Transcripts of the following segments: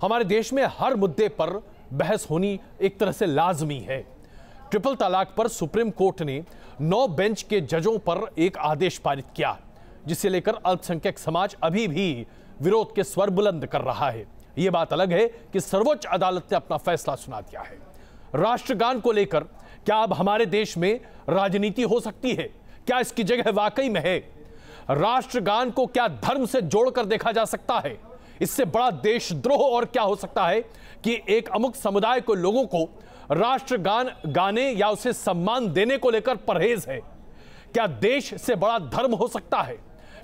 हमारे देश में हर मुद्दे पर बहस होनी एक तरह से लाजमी है। ट्रिपल तलाक पर सुप्रीम कोर्ट ने 9 बेंच के जजों पर एक आदेश पारित किया, जिसे लेकर अल्पसंख्यक समाज अभी भी विरोध के स्वर बुलंद कर रहा है। यह बात अलग है कि सर्वोच्च अदालत ने अपना फैसला सुना दिया है। राष्ट्रगान को लेकर क्या अब हमारे देश में राजनीति हो सकती है? क्या इसकी जगह वाकई में है? राष्ट्रगान को क्या धर्म से जोड़कर देखा जा सकता है? इससे बड़ा देशद्रोह और क्या हो सकता है कि एक अमुक समुदाय को, लोगों को राष्ट्रगान गाने या उसे सम्मान देने को लेकर परहेज है? क्या देश से बड़ा धर्म हो सकता है?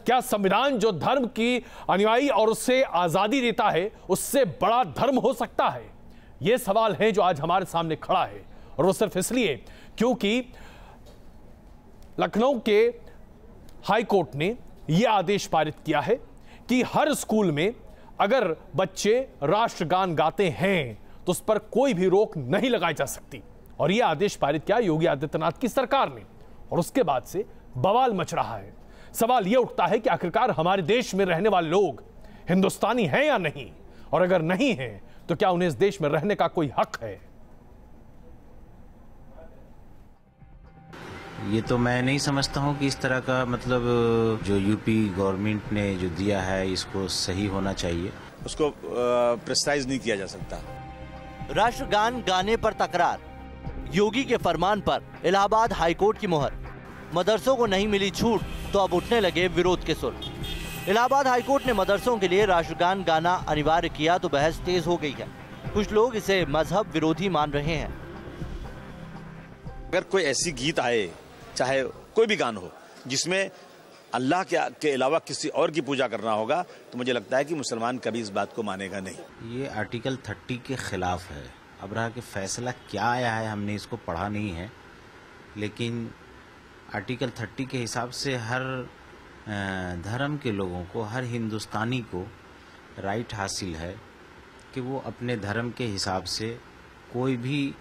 क्या संविधान जो धर्म की अनुयायी और उससे आजादी देता है, उससे बड़ा धर्म हो सकता है? यह सवाल है जो आज हमारे सामने खड़ा है, और वो सिर्फ इसलिए क्योंकि लखनऊ के हाई कोर्ट ने यह आदेश पारित किया है कि हर स्कूल में अगर बच्चे राष्ट्रगान गाते हैं तो उस पर कोई भी रोक नहीं लगाई जा सकती। और यह आदेश पारित किया योगी आदित्यनाथ की सरकार ने, और उसके बाद से बवाल मच रहा है। सवाल यह उठता है कि आखिरकार हमारे देश में रहने वाले लोग हिंदुस्तानी हैं या नहीं, और अगर नहीं हैं तो क्या उन्हें इस देश में रहने का कोई हक है? ये तो मैं नहीं समझता हूँ कि इस तरह का मतलब जो यूपी गवर्नमेंट ने जो दिया है इसको सही होना चाहिए। उसको प्रिसाइज नहीं किया जा सकता। राष्ट्रगान गाने पर तकरार, योगी के फरमान पर इलाहाबाद हाईकोर्ट की मुहर। मदरसों को नहीं मिली छूट तो अब उठने लगे विरोध के सुर। इलाहाबाद हाईकोर्ट ने मदरसों के लिए राष्ट्रगान गाना अनिवार्य किया तो बहस तेज हो गई है। कुछ लोग इसे मजहब विरोधी मान रहे हैं। अगर कोई ऐसी गीत आए, चाहे कोई भी गान हो, जिसमें अल्लाह के अलावा किसी और की पूजा करना होगा, तो मुझे लगता है कि मुसलमान कभी इस बात को मानेगा नहीं। ये आर्टिकल 30 के खिलाफ है। अब रहा कि फैसला क्या आया है, हमने इसको पढ़ा नहीं है, लेकिन आर्टिकल 30 के हिसाब से हर धर्म के लोगों को, हर हिंदुस्तानी को राइट हासिल है कि वो अपने धर्म के हिसाब से कोई भी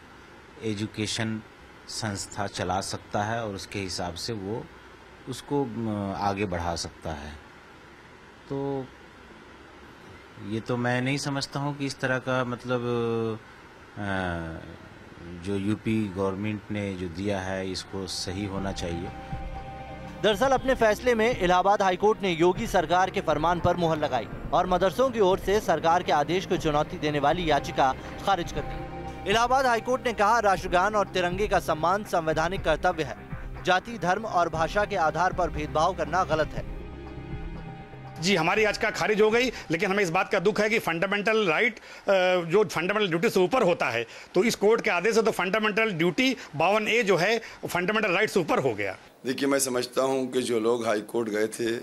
एजुकेशन संस्था चला सकता है और उसके हिसाब से वो उसको आगे बढ़ा सकता है। तो ये तो मैं नहीं समझता हूँ कि इस तरह का मतलब जो यूपी गवर्नमेंट ने जो दिया है इसको सही होना चाहिए। दरअसल अपने फैसले में इलाहाबाद हाईकोर्ट ने योगी सरकार के फरमान पर मुहर लगाई और मदरसों की ओर से सरकार के आदेश को चुनौती देने वाली याचिका खारिज कर दी। इलाहाबाद हाईकोर्ट ने कहा, राष्ट्रगान और तिरंगे का सम्मान संवैधानिक कर्तव्य है। जाति, धर्म और भाषा के आधार पर भेदभाव करना गलत है। जी, हमारी याचिका खारिज हो गई, लेकिन हमें इस बात का दुख है कि फंडामेंटल राइट जो फंडामेंटल ड्यूटी से ऊपर होता है, तो इस कोर्ट के आदेश से तो फंडामेंटल ड्यूटी 52A जो है फंडामेंटल राइट से ऊपर हो गया। देखिए, मैं समझता हूं कि जो लोग हाई कोर्ट गए थे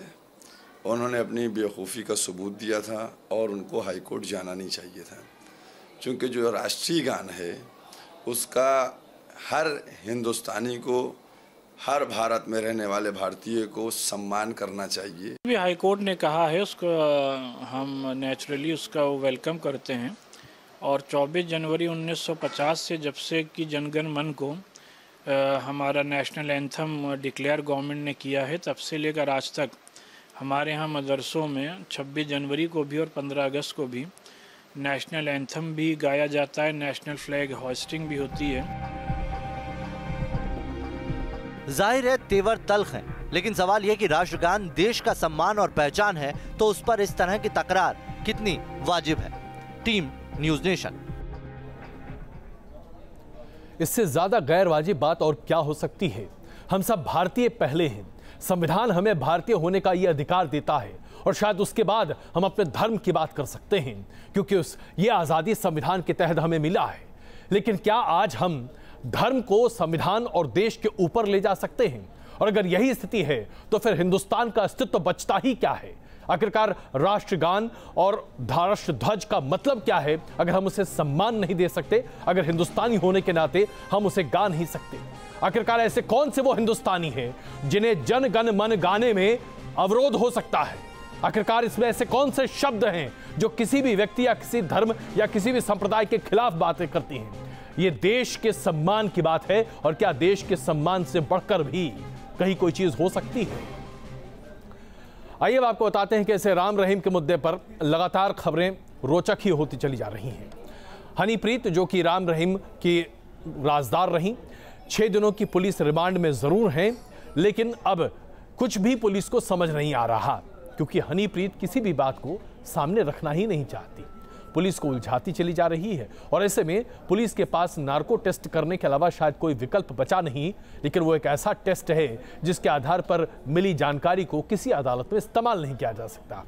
उन्होंने अपनी बेवकूफ़ी का सबूत दिया था और उनको हाई कोर्ट जाना नहीं चाहिए था, क्योंकि जो राष्ट्रीय गान है उसका हर हिंदुस्तानी को, हर भारत में रहने वाले भारतीय को सम्मान करना चाहिए। भी हाई कोर्ट ने कहा है, उसको हम नेचुरली उसका वेलकम करते हैं। और 24 जनवरी 1950 से जब से कि जनगण मन को हमारा नेशनल एंथम डिक्लेयर गवर्नमेंट ने किया है, तब से लेकर आज तक हमारे यहाँ मदरसों में 26 जनवरी को भी और 15 अगस्त को भी नेशनल एंथम भी गाया जाता है, नेशनल फ्लैग होस्टिंग भी होती है। जाहिर है तेवर तल्ख हैं, लेकिन सवाल यह कि राष्ट्रगान देश का सम्मान और पहचान है तो उस पर इस तरह की तकरार कितनी वाजिब है। Team news nation. इससे ज्यादा गैर वाजिब बात और क्या हो सकती है? हम सब भारतीय पहले हैं। संविधान हमें भारतीय होने का यह अधिकार देता है, और शायद उसके बाद हम अपने धर्म की बात कर सकते हैं, क्योंकि ये आजादी संविधान के तहत हमें मिला है। लेकिन क्या आज हम धर्म को संविधान और देश के ऊपर ले जा सकते हैं? और अगर यही स्थिति है तो फिर हिंदुस्तान का अस्तित्व बचता ही क्या है? आखिरकार राष्ट्रगान और राष्ट्र ध्वज का मतलब क्या है अगर हम उसे सम्मान नहीं दे सकते, अगर हिंदुस्तानी होने के नाते हम उसे गा नहीं सकते? आखिरकार ऐसे कौन से वो हिंदुस्तानी हैं जिन्हें जन गण मन गाने में अवरोध हो सकता है? आखिरकार इसमें ऐसे कौन से शब्द हैं जो किसी भी व्यक्ति या किसी धर्म या किसी भी संप्रदाय के खिलाफ बातें करती हैं? ये देश के सम्मान की बात है, और क्या देश के सम्मान से बढ़कर भी कहीं कोई चीज हो सकती है? आइए अब आपको बताते हैं कि ऐसे राम रहीम के मुद्दे पर लगातार खबरें रोचक ही होती चली जा रही हैं। हनीप्रीत, जो कि राम रहीम की राजदार रहीं, 6 दिनों की पुलिस रिमांड में जरूर हैं, लेकिन अब कुछ भी पुलिस को समझ नहीं आ रहा, क्योंकि हनीप्रीत किसी भी बात को सामने रखना ही नहीं चाहती। पुलिस को उलझाती चली जा रही है और ऐसे में पुलिस के पास नार्को टेस्ट करने के अलावा शायद कोई विकल्प बचा नहीं, लेकिन वो एक ऐसा टेस्ट है जिसके आधार पर मिली जानकारी को किसी अदालत में इस्तेमाल नहीं किया जा सकता।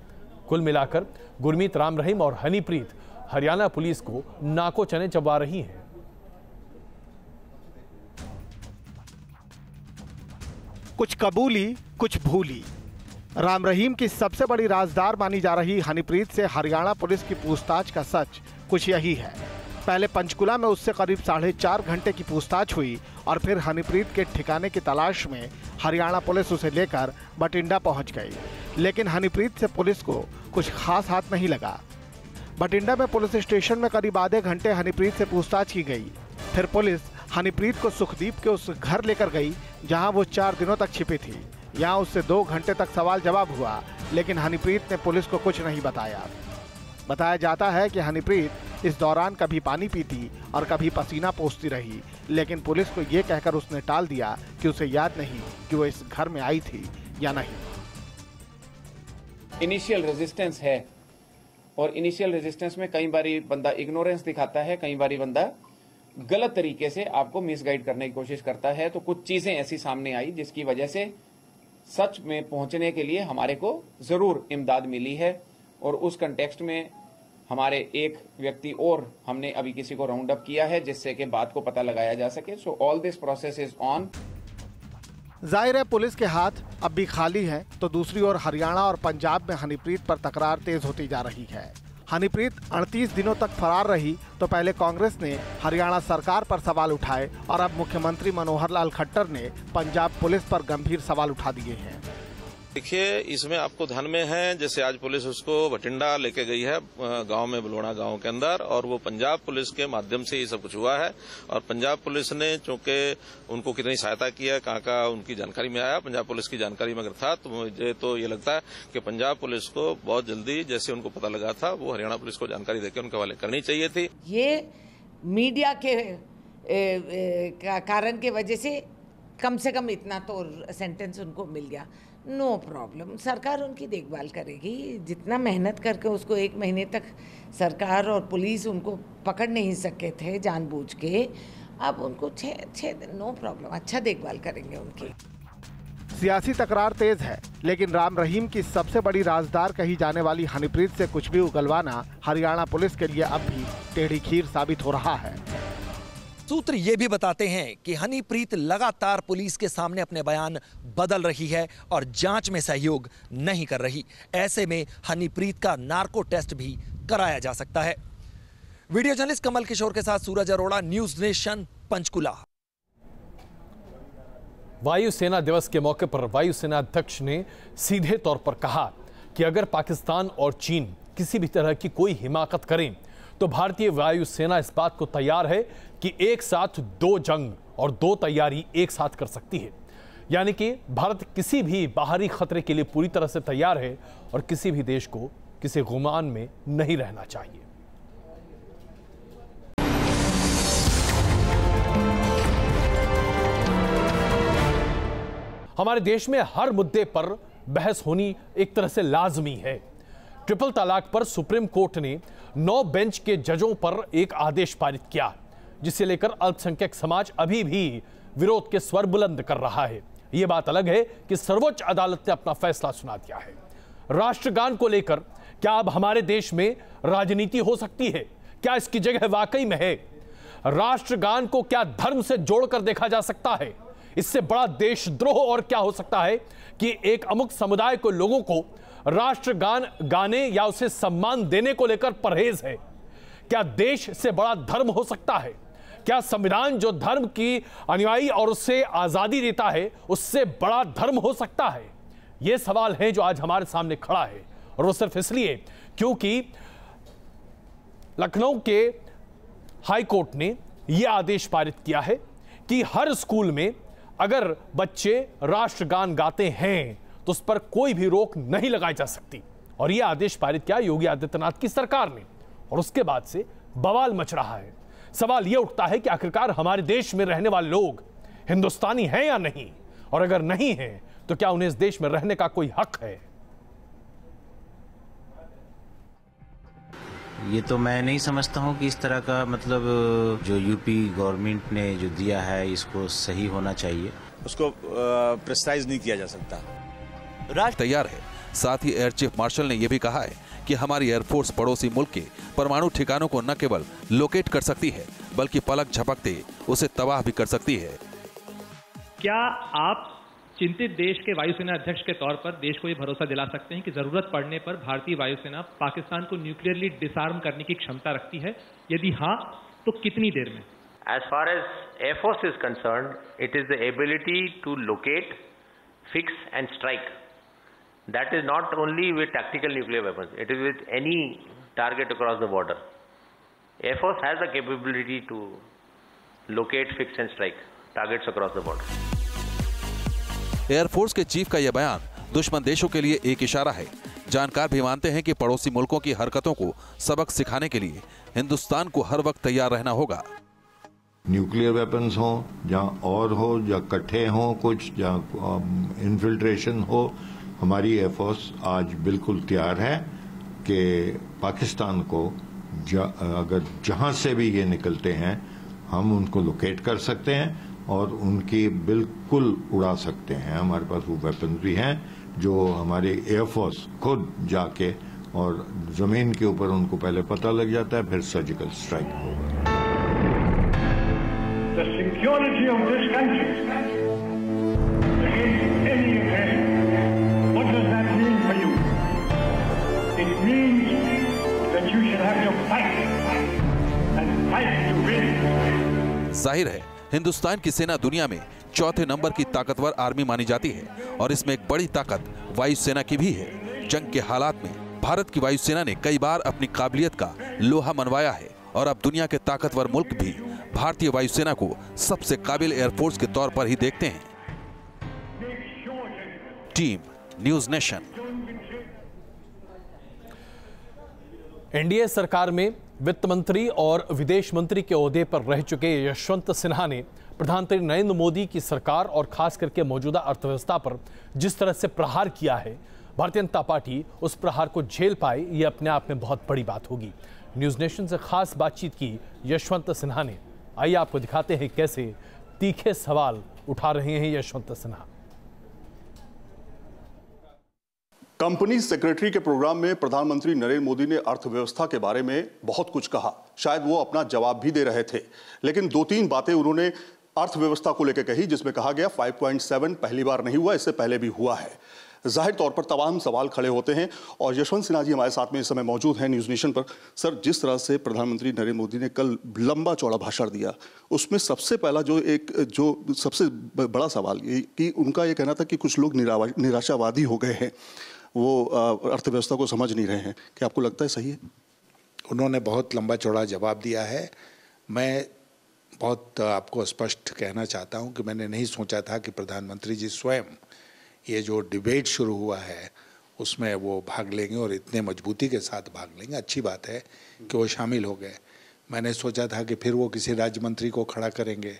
कुल मिलाकर गुरमीत, राम रहीम और हनीप्रीत हरियाणा पुलिस को नाको चने चबा रही है। कुछ कबूली कुछ भूली। राम रहीम की सबसे बड़ी राजदार मानी जा रही हनीप्रीत से हरियाणा पुलिस की पूछताछ का सच कुछ यही है। पहले पंचकुला में उससे करीब 4.5 घंटे की पूछताछ हुई और फिर हनीप्रीत के ठिकाने की तलाश में हरियाणा पुलिस उसे लेकर बठिंडा पहुंच गई। लेकिन हनीप्रीत से पुलिस को कुछ खास हाथ नहीं लगा। बठिंडा में पुलिस स्टेशन में करीब आधे घंटे हनीप्रीत से पूछताछ की गई। फिर पुलिस हनीप्रीत को सुखदीप के उस घर लेकर गई जहां वो 4 दिनों तक छिपी थी। यहाँ उससे 2 घंटे तक सवाल जवाब हुआ, लेकिन हनीप्रीत ने पुलिस को कुछ नहीं बताया। बताया जाता है कि हनीप्रीत इस दौरान कभी पानी पीती और कभी पसीना पोंछती रही, लेकिन पुलिस को ये कहकर उसने टाल दिया कि उसे याद नहीं कि वो इस घर में आई थी या नहीं। इनिशियल रेजिस्टेंस है और इनिशियल रेजिस्टेंस में कई बारी बंदा इग्नोरेंस दिखाता है, कई बारी बंदा गलत तरीके से आपको मिसगाइड करने की कोशिश करता है। तो कुछ चीजें ऐसी सामने आई जिसकी वजह से सच में पहुंचने के लिए हमारे को जरूर इमदाद मिली है और उस कंटेक्स्ट में हमारे एक व्यक्ति और हमने अभी किसी को राउंड अप किया है जिससे कि बात को पता लगाया जा सके। So all this process is on. जाहिर है पुलिस के हाथ अब भी खाली हैं, तो दूसरी ओर हरियाणा और पंजाब में हनीप्रीत पर तकरार तेज होती जा रही है। हनीप्रीत 38 दिनों तक फरार रही तो पहले कांग्रेस ने हरियाणा सरकार पर सवाल उठाए और अब मुख्यमंत्री मनोहर लाल खट्टर ने पंजाब पुलिस पर गंभीर सवाल उठा दिए हैं। देखिए, इसमें आपको ध्यान में है, जैसे आज पुलिस उसको बठिंडा लेके गई है गांव में, बलोड़ा गांव के अंदर, और वो पंजाब पुलिस के माध्यम से ये सब कुछ हुआ है। और पंजाब पुलिस ने चूंकि उनको कितनी सहायता की है, कहाँ का उनकी जानकारी में आया, पंजाब पुलिस की जानकारी में अगर था तो मुझे तो ये लगता है कि पंजाब पुलिस को बहुत जल्दी जैसे उनको पता लगा था वो हरियाणा पुलिस को जानकारी देकर उनके हवाले करनी चाहिए थी। ये मीडिया के कारण के वजह से कम इतना तो सेंटेंस उनको मिल गया। नो प्रॉब्लम, सरकार उनकी देखभाल करेगी। जितना मेहनत करके उसको 1 महीने तक सरकार और पुलिस उनको पकड़ नहीं सके थे जानबूझ के, अब उनको 6 दिन नो प्रॉब्लम, अच्छा देखभाल करेंगे उनकी। सियासी तकरार तेज है, लेकिन राम रहीम की सबसे बड़ी राजदार कही जाने वाली हनीप्रीत से कुछ भी उगलवाना हरियाणा पुलिस के लिए अब भी टेढ़ी खीर साबित हो रहा है। सूत्र ये भी बताते हैं कि हनीप्रीत लगातार पुलिस के सामने अपने बयान बदल रही है और जांच में सहयोग नहीं कर रही। ऐसे में हनीप्रीत का नार्को टेस्ट भी कराया जा सकता है। वीडियो जर्नलिस्ट कमल किशोर के साथ सूरज अरोड़ा, न्यूज नेशन, पंचकुला। वायुसेना दिवस के मौके पर वायुसेना अध्यक्ष ने सीधे तौर पर कहा कि अगर पाकिस्तान और चीन किसी भी तरह की कोई हिमाकत करें तो भारतीय वायुसेना इस बात को तैयार है कि एक साथ 2 जंग और 2 तैयारी एक साथ कर सकती है। यानी कि भारत किसी भी बाहरी खतरे के लिए पूरी तरह से तैयार है और किसी भी देश को किसी गुमान में नहीं रहना चाहिए। हमारे देश में हर मुद्दे पर बहस होनी एक तरह से लाजमी है। ट्रिपल तलाक पर सुप्रीम कोर्ट ने 9 बेंच के जजों पर एक आदेश पारित किया, जिसे लेकर अल्पसंख्यक समाज अभी भी विरोध के स्वर बुलंद कर रहा है। यह बात अलग है कि सर्वोच्च अदालत ने अपना फैसला सुना दिया है। राष्ट्रगान को लेकर क्या अब हमारे देश में राजनीति हो सकती है? क्या इसकी जगह वाकई में है? राष्ट्रगान को क्या धर्म से जोड़कर देखा जा सकता है? इससे बड़ा देशद्रोह और क्या हो सकता है कि एक अमुक समुदाय को, लोगों को राष्ट्रगान गाने या उसे सम्मान देने को लेकर परहेज है? क्या देश से बड़ा धर्म हो सकता है? क्या संविधान जो धर्म की अनुयायी और उससे आजादी देता है, उससे बड़ा धर्म हो सकता है? यह सवाल है जो आज हमारे सामने खड़ा है, और वो सिर्फ इसलिए क्योंकि लखनऊ के हाई कोर्ट ने यह आदेश पारित किया है कि हर स्कूल में अगर बच्चे राष्ट्रगान गाते हैं तो उस पर कोई भी रोक नहीं लगाई जा सकती। और यह आदेश पारित किया योगी आदित्यनाथ की सरकार ने। और उसके बाद से बवाल मच रहा है। सवाल यह उठता है कि आखिरकार हमारे देश में रहने वाले लोग हिंदुस्तानी हैं या नहीं, और अगर नहीं हैं तो क्या उन्हें इस देश में रहने का कोई हक है? ये तो मैं नहीं समझता हूँ कि इस तरह का मतलब जो यूपी गवर्नमेंट ने जो दिया है इसको सही होना चाहिए। उसको प्रिसाइज नहीं किया जा सकता। राष्ट्र तैयार है। साथ ही एयर चीफ मार्शल ने यह भी कहा है कि हमारी एयरफोर्स पड़ोसी मुल्क के परमाणु ठिकानों को न केवल लोकेट कर सकती है बल्कि पलक झपकते उसे तबाह भी कर सकती है। क्या आप चिंतित देश के वायुसेना अध्यक्ष के तौर पर देश को ये भरोसा दिला सकते हैं कि जरूरत पड़ने पर भारतीय वायुसेना पाकिस्तान को न्यूक्लियरली डिसआर्म करने की क्षमता रखती है? यदि हाँ, तो कितनी देर में? As far as Air Force is concerned, it is the ability to locate, fix and strike. That is not only with tactical nuclear weapons, it is with any target across the border. Air Force has the capability to locate, fix and strike targets across the border. Air force के chief का यह बयान दुश्मन देशों के लिए एक इशारा है। जानकार भी मानते हैं कि पड़ोसी मुल्कों की हरकतों को सबक सिखाने के लिए हिंदुस्तान को हर वक्त तैयार रहना होगा। न्यूक्लियर वेपन्स हो या और हो या कट्ठे हो कुछ या इन्फिल्ट्रेशन हो, हमारी एयरफोर्स आज बिल्कुल तैयार है कि पाकिस्तान को अगर जहां से भी ये निकलते हैं हम उनको लोकेट कर सकते हैं और उनकी बिल्कुल उड़ा सकते हैं। हमारे पास वो वेपन भी हैं जो हमारी एयरफोर्स खुद जाके और जमीन के ऊपर उनको पहले पता लग जाता है, फिर सर्जिकल स्ट्राइक होगा। The security of this country against any aggression. What does that mean for you? It means that you should have to fight and fight to win. जाहिर है हिंदुस्तान की सेना दुनिया में चौथे नंबर की ताकतवर आर्मी मानी जाती है और इसमें एक बड़ी ताकत वायुसेना की भी है। जंग के हालात में भारत की वायुसेना ने कई बार अपनी काबिलियत का लोहा मनवाया है और अब दुनिया के ताकतवर मुल्क भी भारतीय वायुसेना को सबसे काबिल एयरफोर्स के तौर पर ही देखते हैं। Team news nation. एनडीए सरकार में वित्त मंत्री और विदेश मंत्री के ओहदे पर रह चुके यशवंत सिन्हा ने प्रधानमंत्री नरेंद्र मोदी की सरकार और खास करके मौजूदा अर्थव्यवस्था पर जिस तरह से प्रहार किया है, भारतीय जनता पार्टी उस प्रहार को झेल पाए, ये अपने आप में बहुत बड़ी बात होगी। न्यूज नेशन से खास बातचीत की यशवंत सिन्हा ने। आइए आपको दिखाते हैं कैसे तीखे सवाल उठा रहे हैं यशवंत सिन्हा। कंपनी सेक्रेटरी के प्रोग्राम में प्रधानमंत्री नरेंद्र मोदी ने अर्थव्यवस्था के बारे में बहुत कुछ कहा। शायद वो अपना जवाब भी दे रहे थे, लेकिन 2-3 बातें उन्होंने अर्थव्यवस्था को लेकर कही जिसमें कहा गया 5.7 पहली बार नहीं हुआ, इससे पहले भी हुआ है। जाहिर तौर पर तमाम सवाल खड़े होते हैं और यशवंत सिन्हा जी हमारे साथ में इस समय मौजूद हैं न्यूज़ नेशन पर। सर, जिस तरह से प्रधानमंत्री नरेंद्र मोदी ने कल लंबा चौड़ा भाषण दिया, उसमें सबसे पहला जो सबसे बड़ा सवाल ये कि उनका ये कहना था कि कुछ लोग निराशावादी हो गए हैं, वो अर्थव्यवस्था को समझ नहीं रहे हैं। क्या आपको लगता है सही है? उन्होंने बहुत लंबा चौड़ा जवाब दिया है। मैं बहुत आपको स्पष्ट कहना चाहता हूं कि मैंने नहीं सोचा था कि प्रधानमंत्री जी स्वयं ये जो डिबेट शुरू हुआ है उसमें वो भाग लेंगे और इतने मजबूती के साथ भाग लेंगे। अच्छी बात है कि वो शामिल हो गए। मैंने सोचा था कि फिर वो किसी राज्य मंत्री को खड़ा करेंगे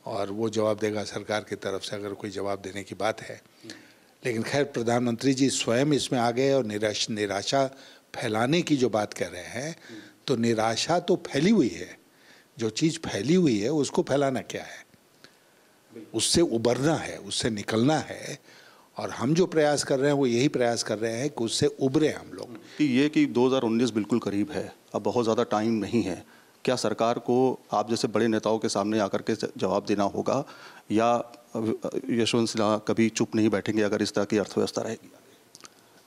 और वो जवाब देगा सरकार की तरफ से, अगर कोई जवाब देने की बात है। लेकिन खैर, प्रधानमंत्री जी स्वयं इसमें आ गए और निराशा फैलाने की जो बात कर रहे हैं, तो निराशा तो फैली हुई है। जो चीज़ फैली हुई है उसको फैलाना क्या है? उससे उबरना है, उससे निकलना है। और हम जो प्रयास कर रहे हैं वो यही प्रयास कर रहे हैं कि उससे उबरे हम लोग। कि 2019 बिल्कुल करीब है, अब बहुत ज़्यादा टाइम नहीं है। क्या सरकार को आप जैसे बड़े नेताओं के सामने आकर के जवाब देना होगा, या यशवंत सिन्हा कभी चुप नहीं बैठेंगे अगर इस तरह की अर्थव्यवस्था रहेगी?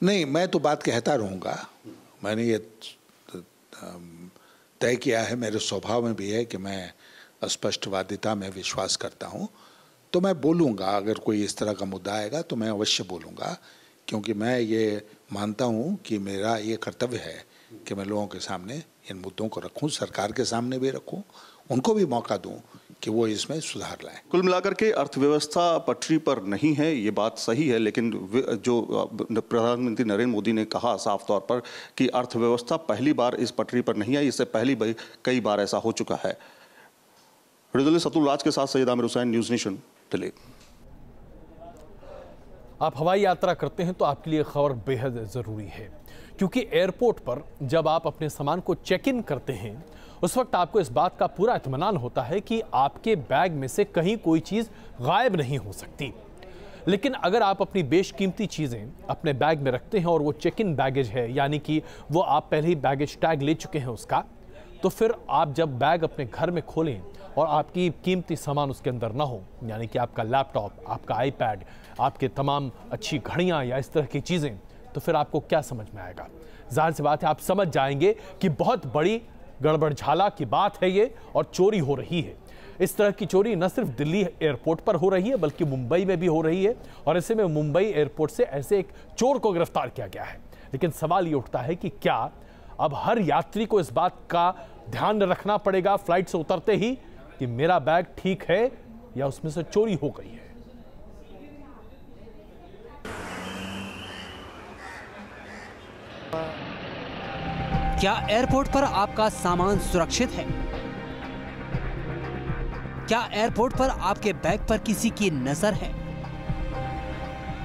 नहीं, मैं तो बात कहता रहूँगा। मैंने ये तय किया है, मेरे स्वभाव में भी है कि मैं स्पष्टवादिता में विश्वास करता हूँ। तो मैं बोलूँगा, अगर कोई इस तरह का मुद्दा आएगा तो मैं अवश्य बोलूँगा, क्योंकि मैं ये मानता हूँ कि मेरा ये कर्तव्य है कि मैं लोगों के सामने इन मुद्दों को रखूँ, सरकार के सामने भी रखूँ, उनको भी मौका दूँ कि वो इसमें सुधार लाए। कुल मिलाकर के अर्थव्यवस्था पटरी पर नहीं है, ये बात सही है, लेकिन जो प्रधानमंत्री नरेंद्र मोदी ने कहा साफ तौर पर कि अर्थव्यवस्था पहली बार इस पटरी पर नहीं आई, इससे पहली कई बार ऐसा हो चुका है। अतुल राज के साथ सैयद आमिर हुसैन, न्यूज़ नेशन, दिल्ली। आप हवाई यात्रा करते हैं तो आपके लिए खबर बेहद ज़रूरी है, क्योंकि एयरपोर्ट पर जब आप अपने सामान को चेक इन करते हैं उस वक्त आपको इस बात का पूरा इत्मीनान होता है कि आपके बैग में से कहीं कोई चीज़ गायब नहीं हो सकती। लेकिन अगर आप अपनी बेशकीमती चीज़ें अपने बैग में रखते हैं और वो चेक इन बैगेज है, यानी कि वो आप पहले ही बैगेज टैग ले चुके हैं उसका, तो फिर आप जब बैग अपने घर में खोलें और आपकी कीमती सामान उसके अंदर ना हो, यानी कि आपका लैपटॉप, आपका आईपैड, आपके तमाम अच्छी घड़ियां या इस तरह की चीज़ें, तो फिर आपको क्या समझ में आएगा? जाहिर सी बात है आप समझ जाएंगे कि बहुत बड़ी गड़बड़झाला की बात है ये और चोरी हो रही है। इस तरह की चोरी न सिर्फ दिल्ली एयरपोर्ट पर हो रही है बल्कि मुंबई में भी हो रही है, और ऐसे में मुंबई एयरपोर्ट से ऐसे एक चोर को गिरफ्तार किया गया है। लेकिन सवाल ये उठता है कि क्या अब हर यात्री को इस बात का ध्यान रखना पड़ेगा फ्लाइट से उतरते ही कि मेरा बैग ठीक है या उसमें से चोरी हो गई है? क्या एयरपोर्ट पर आपका सामान सुरक्षित है? क्या एयरपोर्ट पर आपके बैग पर किसी की नजर है?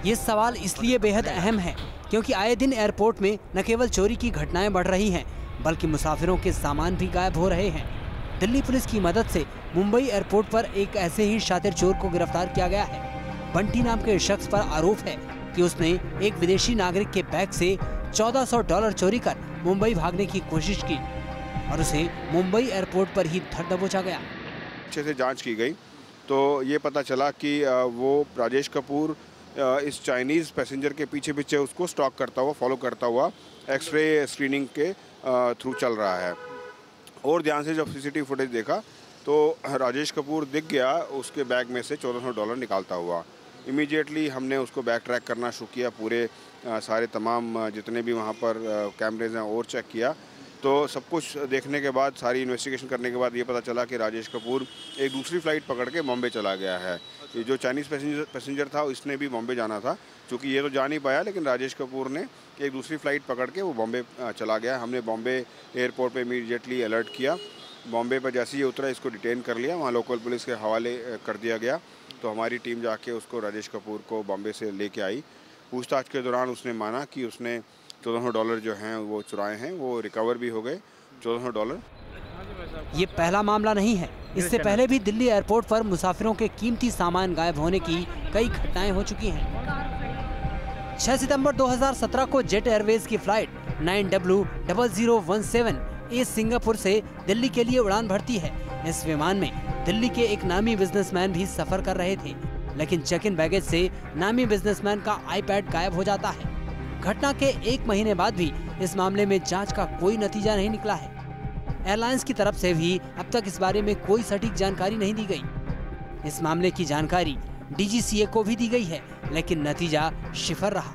ये सवाल इसलिए बेहद अहम है क्योंकि आए दिन एयरपोर्ट में न केवल चोरी की घटनाएं बढ़ रही हैं, बल्कि मुसाफिरों के सामान भी गायब हो रहे हैं। दिल्ली पुलिस की मदद से मुंबई एयरपोर्ट पर एक ऐसे ही शातिर चोर को गिरफ्तार किया गया है। बंटी नाम के शख्स पर आरोप है कि उसने एक विदेशी नागरिक के बैग से $1400 चोरी कर मुंबई भागने की कोशिश की और उसे मुंबई एयरपोर्ट पर ही धर दबोचा गया। अच्छे से जांच की गई तो ये पता चला कि वो राजेश कपूर इस चाइनीज़ पैसेंजर के पीछे पीछे उसको स्टॉक करता हुआ, फॉलो करता हुआ एक्सरे स्क्रीनिंग के थ्रू चल रहा है। और ध्यान से जब सीसीटीवी फुटेज देखा तो राजेश कपूर दिख गया उसके बैग में से $1400 निकालता हुआ। इमीडिएटली हमने उसको बैक ट्रैक करना शुरू किया, पूरे सारे तमाम जितने भी वहाँ पर कैमरेज हैं और चेक किया। तो सब कुछ देखने के बाद, सारी इन्वेस्टिगेशन करने के बाद ये पता चला कि राजेश कपूर एक दूसरी फ़्लाइट पकड़ के बॉम्बे चला गया है। ये जो चाइनीज़ पैसेंजर था इसने भी बॉम्बे जाना था, चूँकि ये तो जा नहीं पाया, लेकिन राजेश कपूर ने एक दूसरी फ़्लाइट पकड़ के वो बॉम्बे चला गया। हमने बॉम्बे एयरपोर्ट पे इमीडिएटली अलर्ट किया। बॉम्बे पर जैसे ही उतरा इसको डिटेन कर लिया, वहाँ लोकल पुलिस के हवाले कर दिया गया। तो हमारी टीम जाके उसको राजेश कपूर को बॉम्बे से लेके आई। पूछताछ के दौरान उसने माना कि उसने $1400 जो हैं वो चुराए हैं, वो रिकवर भी हो गए $1400। ये पहला मामला नहीं है, इससे पहले भी दिल्ली एयरपोर्ट पर मुसाफिरों के कीमती सामान गायब होने की कई घटनाएं हो चुकी हैं। 6 सितंबर 2017 को जेट एयरवेज की फ्लाइट 9W0017 सिंगापुर से दिल्ली के लिए उड़ान भरती है। इस विमान में दिल्ली के एक नामी बिजनेसमैन भी सफर कर रहे थे, लेकिन चेक इन बैगेज से नामी बिजनेसमैन का आईपैड गायब हो जाता है। घटना के 1 महीने बाद भी इस मामले में जांच का कोई नतीजा नहीं निकला है। एयरलाइंस की तरफ से भी अब तक इस बारे में कोई सटीक जानकारी नहीं दी गई। इस मामले की जानकारी DGCA को भी दी गई है, लेकिन नतीजा शिफर रहा।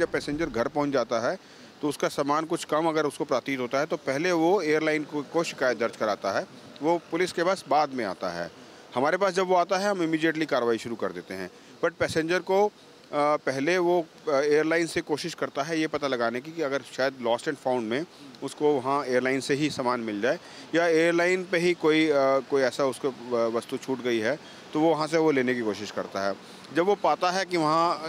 जब पैसेंजर घर पहुंच जाता है तो उसका सामान कुछ कम अगर उसको प्रतीत होता है तो पहले वो एयरलाइन को शिकायत दर्ज कराता है, वो पुलिस के पास बाद में आता है। हमारे पास जब वो आता है हम इमीडिएटली कार्रवाई शुरू कर देते हैं। बट पैसेंजर को पहले वो एयरलाइन से कोशिश करता है ये पता लगाने की कि अगर शायद लॉस्ट एंड फाउंड में उसको वहाँ एयरलाइन से ही सामान मिल जाए या एयरलाइन पे ही कोई ऐसा उसको वस्तु छूट गई है तो वो वहाँ से वो लेने की कोशिश करता है। जब वो पाता है कि वहाँ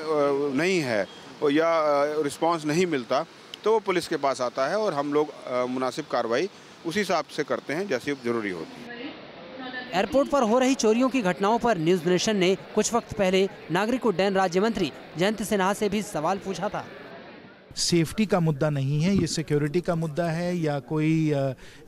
नहीं है या रिस्पांस नहीं मिलता तो वो पुलिस के पास आता है और हम लोग मुनासिब कार्रवाई उसी हिसाब से करते हैं जैसी ज़रूरी होती है। एयरपोर्ट पर हो रही चोरियों की घटनाओं पर न्यूज़ नेशन ने कुछ वक्त पहले नागरिक उड्डयन राज्य मंत्री जयंत सिन्हा से भी सवाल पूछा था। सेफ्टी का मुद्दा नहीं है, ये सिक्योरिटी का मुद्दा है या कोई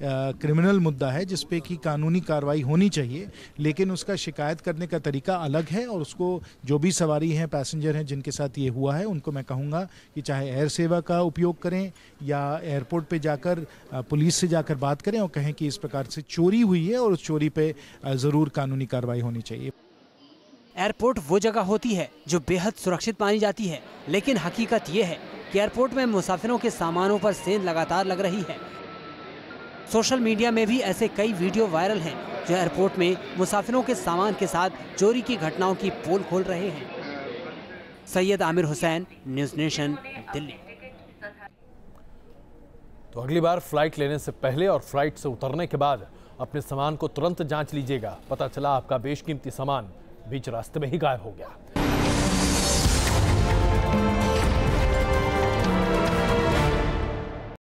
क्रिमिनल मुद्दा है जिस पे कि कानूनी कार्रवाई होनी चाहिए, लेकिन उसका शिकायत करने का तरीका अलग है। और उसको जो भी सवारी हैं, पैसेंजर हैं जिनके साथ ये हुआ है, उनको मैं कहूँगा कि चाहे एयर सेवा का उपयोग करें या एयरपोर्ट पे जाकर पुलिस से जाकर बात करें और कहें कि इस प्रकार से चोरी हुई है और उस चोरी पे ज़रूर कानूनी कार्रवाई होनी चाहिए। एयरपोर्ट वो जगह होती है जो बेहद सुरक्षित मानी जाती है, लेकिन हकीकत ये है कि एयरपोर्ट में मुसाफिरों के सामानों पर सेंध लगातार लग रही है। सोशल मीडिया में भी ऐसे कई वीडियो वायरल हैं जो एयरपोर्ट में मुसाफिरों के सामान के साथ चोरी की घटनाओं की पोल खोल रहे हैं। Syed Aamir Hussain, news nation, Delhi. तो अगली बार फ्लाइट लेने से पहले और फ्लाइट से उतरने के बाद अपने सामान को तुरंत जांच लीजिएगा। पता चला आपका बेशकीमती सामान बीच रास्ते में ही गायब हो गया।